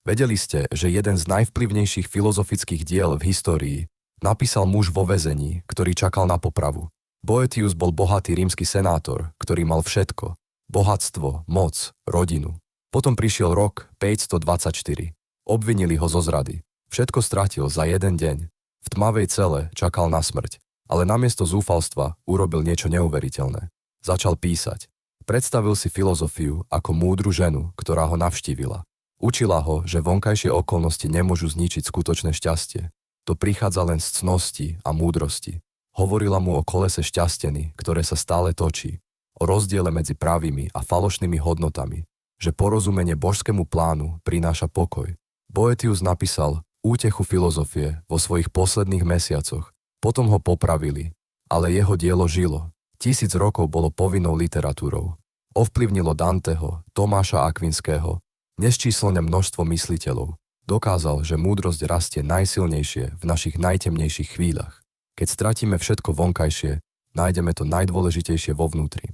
Vedeli ste, že jeden z najvplyvnejších filozofických diel v histórii napísal muž vo väzení, ktorý čakal na popravu. Boetius bol bohatý rímsky senátor, ktorý mal všetko. Bohatstvo, moc, rodinu. Potom prišiel rok 524. Obvinili ho zo zrady. Všetko stratil za jeden deň. V tmavej cele čakal na smrť, ale namiesto zúfalstva urobil niečo neuveriteľné. Začal písať. Predstavil si filozofiu ako múdru ženu, ktorá ho navštívila. Učila ho, že vonkajšie okolnosti nemôžu zničiť skutočné šťastie. To prichádza len z cnosti a múdrosti. Hovorila mu o kolese šťastení, ktoré sa stále točí, o rozdiele medzi pravými a falošnými hodnotami, že porozumenie božskému plánu prináša pokoj. Boetius napísal Útechu filozofie vo svojich posledných mesiacoch. Potom ho popravili, ale jeho dielo žilo. 1000 rokov bolo povinnou literatúrou. Ovplyvnilo Danteho, Tomáša Akvinského, nesčíselné množstvo mysliteľov. Dokázal, že múdrosť rastie najsilnejšie v našich najtemnejších chvíľach. Keď stratíme všetko vonkajšie, nájdeme to najdôležitejšie vo vnútri.